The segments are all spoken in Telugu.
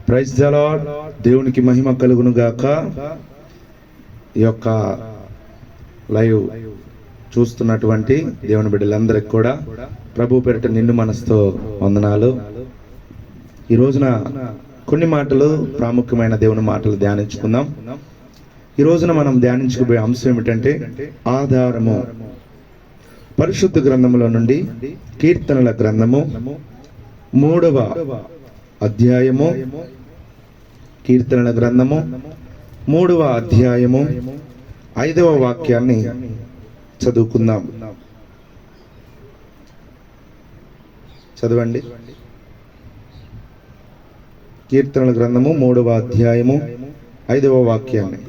Praise the lord. దేవునికి మహిమ కలుగును గాక. ఈ యొక్క లైవ్ చూస్తున్నటువంటి దేవుని బిడ్డలందరికీ కూడా ప్రభు పేరిట నిండు మనసుతో వందనాలు. ఈ రోజున కొన్ని మాటలు, ప్రాముఖ్యమైన దేవుని మాటలు ధ్యానించుకుందాం. ఈ రోజున మనం ధ్యానించుకుపోయే అంశం ఏమిటంటే ఆధారము. పరిశుద్ధ గ్రంథములో నుండి కీర్తనల గ్రంథము 3వ అధ్యాయము, కీర్తనల గ్రంథము 3వ అధ్యాయము 5వ వాక్యాన్ని చదువుకుందాం. చదవండి. కీర్తనల గ్రంథము 3వ అధ్యాయము 5వ వాక్యాన్ని.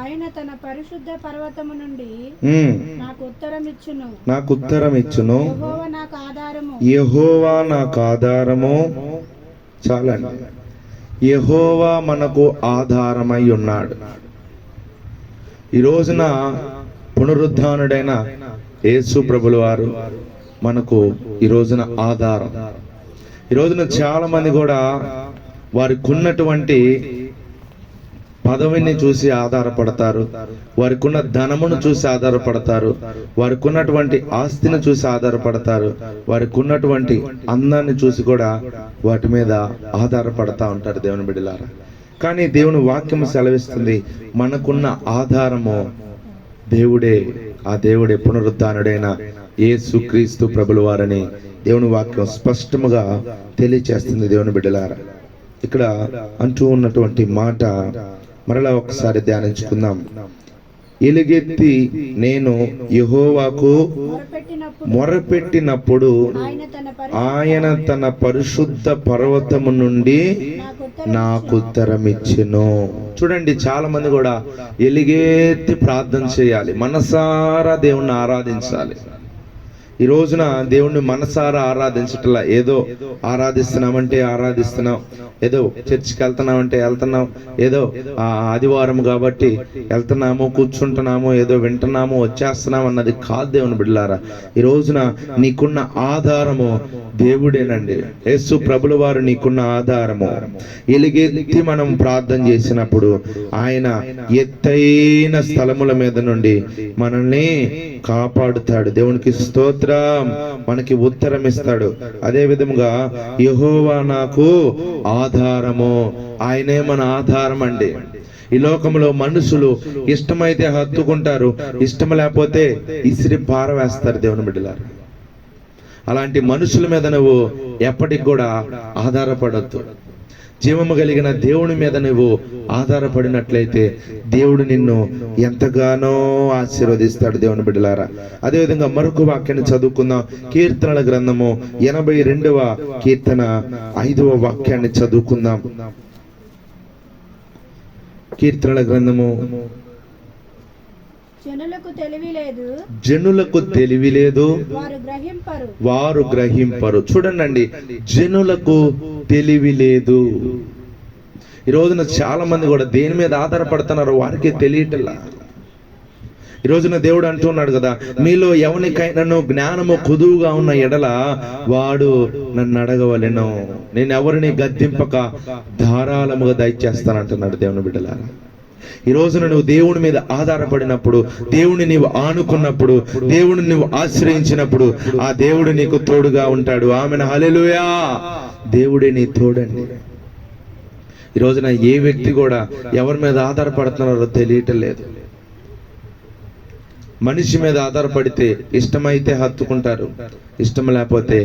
ఆయన తన పరిశుద్ధ పర్వతము నుండి నాకు ఉత్తరమిచ్చును. యెహోవా నాకు ఆధారము. చాలండి. యెహోవా మనకు ఆధారమై ఉన్నాడు. ఈ రోజున పునరుద్ధానుడైన యేసు ప్రభుల వారు మనకు ఈ రోజున ఆధారం. ఈ రోజున చాలా మంది కూడా వారికి ఉన్నటువంటి పదవిని చూసి ఆధారపడతారు, వారికి ఉన్న ధనమును చూసి ఆధారపడతారు, వారికి ఉన్నటువంటి ఆస్తిని చూసి ఆధారపడతారు, వారికి ఉన్నటువంటి అందాన్ని చూసి కూడా వాటి మీద ఆధారపడతా ఉంటారు దేవుని బిడ్డలారా. కానీ దేవుని వాక్యం సెలవిస్తుంది, మనకున్న ఆధారము దేవుడే. ఆ దేవుడే పునరుద్ధానుడైన యేసుక్రీస్తు ప్రభుల వారని దేవుని వాక్యం స్పష్టముగా తెలియచేస్తుంది దేవుని బిడ్డలారా. ఇక్కడ అంటూ ఉన్నటువంటి మాట మరలా ఒకసారి ధ్యానించుకుందాం. ఎలుగెత్తి నేను యెహోవాకు మొరపెట్టినప్పుడు ఆయన తన పరిశుద్ధ పర్వతము నుండి నాకు ఉత్తరమిచ్చెను. చూడండి, చాలా మంది కూడా ఎలుగెత్తి ప్రార్థన చేయాలి, మనసారా దేవుణ్ణి ఆరాధించాలి. ఈ రోజున దేవుణ్ణి మనసారా ఆరాధించట్లా. ఏదో ఆరాధిస్తున్నామంటే ఆరాధిస్తున్నాం, ఏదో చర్చికి వెళ్తున్నామంటే వెళ్తున్నాం, ఏదో ఆదివారం కాబట్టి వెళ్తున్నాము, కూర్చుంటున్నాము, ఏదో వింటున్నాము, వచ్చేస్తున్నాం అన్నది కాదు దేవుని బిడ్డలారా. ఈ రోజున నీకున్న ఆధారము దేవుడేనండి. యేసు ప్రభుల వారు నీకున్న ఆధారము. ఎలుగెత్తి మనం ప్రార్థన చేసినప్పుడు ఆయన ఎత్తైన స్థలముల మీద నుండి మనల్ని కాపాడుతాడు. దేవునికి స్తోత్రం. మనకి ఉత్తరం ఇస్తాడు. అదే విధముగా యెహోవా నాకు ఆధారము. ఆయనే మన ఆధారం అండి. ఈ లోకంలో మనుషులు ఇష్టమైతే హత్తుకుంటారు, ఇష్టం లేకపోతే ఇసిరి పారవేస్తారు దేవుని బిడ్డలారా. అలాంటి మనుషుల మీద నువ్వు ఎప్పటికి కూడా ఆధారపడొద్దు. జీవము కలిగిన దేవుని మీద నువ్వు ఆధారపడినట్లయితే దేవుడు నిన్ను ఎంతగానో ఆశీర్వదిస్తాడు దేవుని బిడ్డలారా. అదేవిధంగా మరొక వాక్యాన్ని చదువుకుందాం. కీర్తనల గ్రంథము 82వ కీర్తన 5వ వాక్యాన్ని చదువుకుందాం. కీర్తనల గ్రంథము జనులకు తెలివి లేదు, వారు గ్రహింపరు. చూడండి, జనులకు తెలివి లేదు. ఈ రోజున చాలా మంది కూడా దేని మీద ఆధారపడుతున్నారు వారికి తెలియటల్లా. ఈ రోజున దేవుడు అంటున్నాడు కదా, మీలో ఎవరికైనా జ్ఞానము కుదువుగా ఉన్న ఎడల వాడు నన్ను అడగవలెను, నేను ఎవరిని గద్దింపక ధారాళముగా దయచేస్తానంటున్నాడు దేవుని బిడ్డలారా. ఈ రోజున నువ్వు దేవుని మీద ఆధారపడినప్పుడు, దేవుని నీవు ఆనుకున్నప్పుడు, దేవుని నువ్వు ఆశ్రయించినప్పుడు ఆ దేవుడు నీకు తోడుగా ఉంటాడు. ఆమెన్, హల్లెలూయా. దేవుడే నీ తోడండి. ఈ రోజున ఏ వ్యక్తి కూడా ఎవరి మీద ఆధారపడుతున్నారో తెలియటం లేదు. మనిషి మీద ఆధారపడితే ఇష్టమైతే హత్తుకుంటారు, ఇష్టం లేకపోతే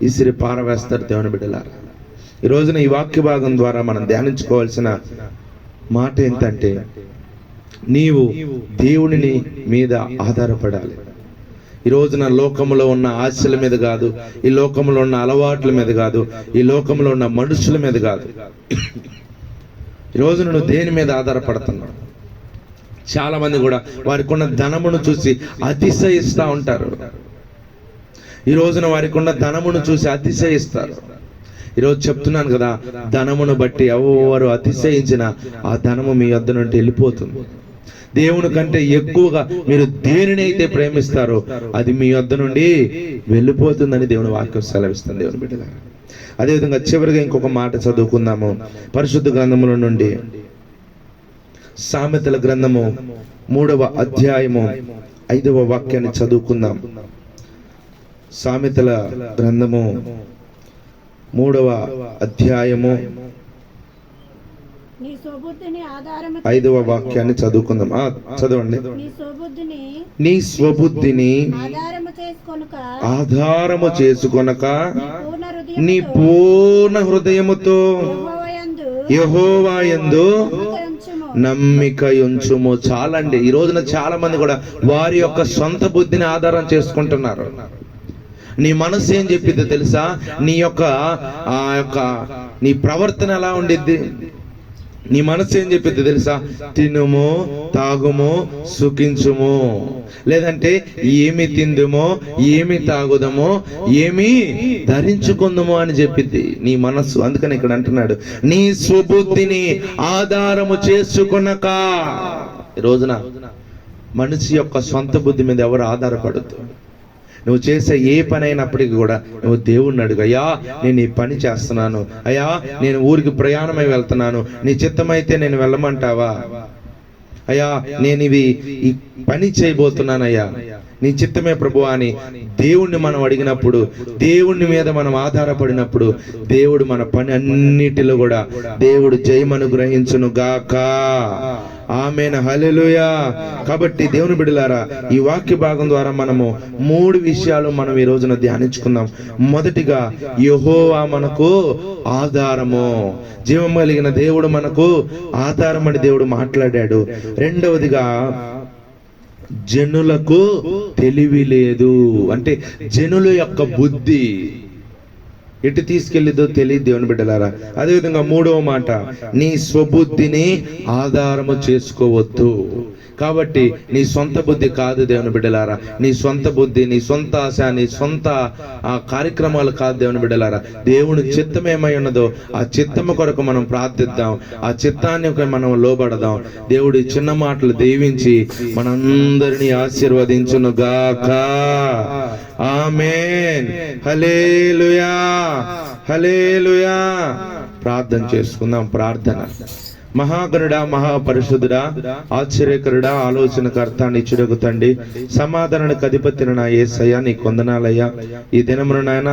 ఇసిరి పారవేస్తారు దేవుని బిడ్డలారా. ఈ రోజున ఈ వాక్య భాగం ద్వారా మనం ధ్యానించుకోవాల్సిన మాట ఏంటంటే, నీవు దేవుని మీద ఆధారపడాలి. ఈ రోజున లోకంలో ఉన్న ఆశల మీద కాదు, ఈ లోకంలో ఉన్న అలవాట్ల మీద కాదు, ఈ లోకంలో ఉన్న మనుషుల మీద కాదు. ఈ రోజున నువ్వు దేని మీద ఆధారపడుతున్నావు? చాలా మంది కూడా వారికి ఉన్న ధనమును చూసి అతిశయిస్తూ ఉంటారు. ఈ రోజున వారికి ఉన్న ధనమును చూసి అతిశయిస్తారు. ఈరోజు చెప్తున్నాను కదా, ధనమును బట్టి ఎవరు అతిశయించిన ఆ ధనము మీ వద్ద నుండి వెళ్ళిపోతుంది. దేవుని కంటే ఎక్కువగా మీరు దేనినైతే ప్రేమిస్తారో అది మీ వద్ద నుండి వెళ్ళిపోతుందని దేవుని వాక్యం సెలవిస్తుంది దేవుని బిడ్డలారా. అదేవిధంగా చివరిగా ఇంకొక మాట చదువుకుందాము పరిశుద్ధ గ్రంథముల నుండి. సామెతల గ్రంథము 3వ అధ్యాయము 5వ వాక్యాన్ని చదువుకుందాం. సామెతల గ్రంథము 3వ అధ్యాయము 5వ వాక్యాన్ని చదువుకుందాం. చదవండి. నీ స్వబుద్ధిని ఆధారము చేసుకొనక నీ పూర్ణ హృదయముతో యెహోవా యందు నమ్మిక ఉంచుము. చాలండి. ఈ రోజున చాలా మంది కూడా వారి యొక్క సొంత బుద్ధిని ఆధారం చేసుకుంటున్నారు. నీ మనసు ఏం చెప్పిందో తెలుసా? నీ ప్రవర్తన ఎలా ఉండిద్ది? నీ మనసు ఏం చెప్పిందో తెలుసా? తినుము, తాగుము, సుఖించుము, లేదంటే ఏమి తిందుమో, ఏమి తాగుదమో, ఏమి ధరించుకుందుమో అని చెప్పిద్ది నీ మనస్సు. అందుకని ఇక్కడ అంటున్నాడు, నీ స్వబుద్ధిని ఆధారము చేసుకొనక. ఈ రోజున మనిషి యొక్క సొంత బుద్ధి మీద ఎవరు ఆధారపడద్దు. నువ్వు చేసే ఏ పని అయినప్పటికీ కూడా నువ్వు దేవుణ్ణి అడుగు. అయ్యా, నేను ఈ పని చేస్తున్నాను, అయ్యా నేను ఊరికి ప్రయాణమై వెళ్తున్నాను, నీ చిత్తమైతే నేను వెళ్ళమంటావా? అయ్యా నేను ఈ పని చేయబోతున్నానయ్యా, నీ చిత్తమే ప్రభువా అని దేవుణ్ణి మనం అడిగినప్పుడు, దేవుణ్ణి మీద మనం ఆధారపడినప్పుడు దేవుడు మన పని అన్నిటిలో కూడా దేవుడు జయమనుగ్రహించును గాక. ఆమేన్, హల్లెలూయా. కాబట్టి దేవుని బిడ్డలారా, ఈ వాక్య భాగం ద్వారా మనము 3 విషయాలు మనం ఈ రోజున ధ్యానించుకుందాం. మొదటిగా, యెహోవా మనకు ఆధారము. జీవం కలిగిన దేవుడు మనకు ఆధారం అని దేవుడు మాట్లాడాడు. రెండవదిగా, జనులకు తెలివి లేదు. అంటే జనుల యొక్క బుద్ధి ఎటు తీసుకెళ్ళిదో తెలియదు దేవుని బిడ్డలారా. అదేవిధంగా 3వ మాట, నీ స్వబుద్ధిని ఆధారము చేసుకోవద్దు. కాబట్టి నీ సొంత బుద్ధి కాదు దేవుని బిడ్డలారా, నీ సొంత బుద్ధి, నీ సొంత ఆశ, నీ సొంత కార్యక్రమాలు కాదు దేవుని బిడ్డలారా. దేవుని చిత్తం ఏమై ఉన్నదో ఆ చిత్తము కొరకు మనం ప్రార్థిద్దాం, ఆ చిత్తాన్ని మనం లోబడదాం. దేవుడి చిన్న మాటలు దీవించి మనందరినీ ఆశీర్వదించును గాక. ఆమేన్, హల్లెలూయా, హల్లెలూయా. ప్రార్థన చేసుకుందాం. ప్రార్థన. మహాగణుడా, మహాపరిశుద్ధుడా, ఆశ్చర్యకరుడా, ఆలోచనకర్త, నిత్యుడగు తండ్రి, సమాధానానికి అధిపతిని నా యేసయ్యా, నీ కొందనాలయ్యా. ఈ దినమున నాయన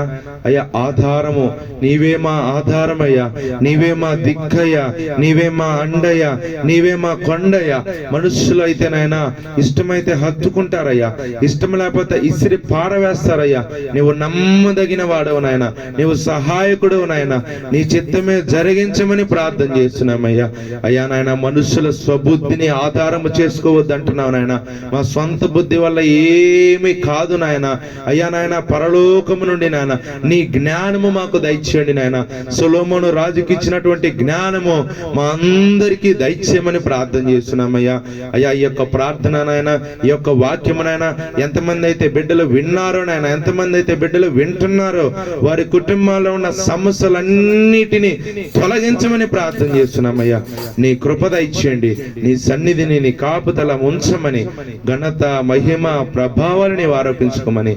అయ్యా, ఆధారము నీవే, మా ఆధారమయ్యా, నీవే మా దిక్కయ్యా, నీవే మా అండయ్యా, నీవే మా కొండయ్యా. మనుషులు అయితే నాయన ఇష్టమైతే హత్తుకుంటారయ్యా, ఇష్టం లేకపోతే ఇసిరి పారవేస్తారయ్యా. నీవు నమ్మదగిన వాడవు నాయన, నీవు సహాయకుడు నాయన, నీ చిత్తమే జరిగించమని ప్రార్థన చేస్తున్నామయ్యా. అయ్యా నాయన, మనుషుల స్వబుద్ధిని ఆధారము చేసుకోవద్దు అంటున్నావు నాయన. మా సొంత బుద్ధి వల్ల ఏమి కాదు నాయన. అయ్యా నాయన, పరలోకము నుండి నాయన నీ జ్ఞానము మాకు దయచేయండి నాయన. సొలొమోను రాజుకి ఇచ్చినటువంటి జ్ఞానము మా అందరికీ దయచేయమని ప్రార్థన చేస్తున్నామయ్యా. అయ్యా, ఈ యొక్క ప్రార్థన నాయన, ఈ యొక్క వాక్యము నాయన, ఎంతమంది అయితే బిడ్డలు విన్నారో నాయన, ఎంతమంది అయితే బిడ్డలు వింటున్నారో వారి కుటుంబాల్లో ఉన్న సమస్యలన్నిటినీ తొలగించమని ప్రార్థన చేస్తున్నామయ్యా. నీ కృప దయచేయండి, నీ సన్నిధిని, నీ కాపుదల ఉంచమని, ఘనత, మహిమ, ప్రభావాలని ఆరోపించుకోమని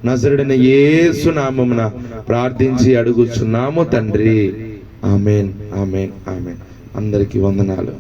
నజరుడైన యేసు నామమున ప్రార్థించి అడుగుచున్నాము తండ్రి. ఆమేన్, ఆమేన్, ఆమేన్. అందరికీ వందనాలు.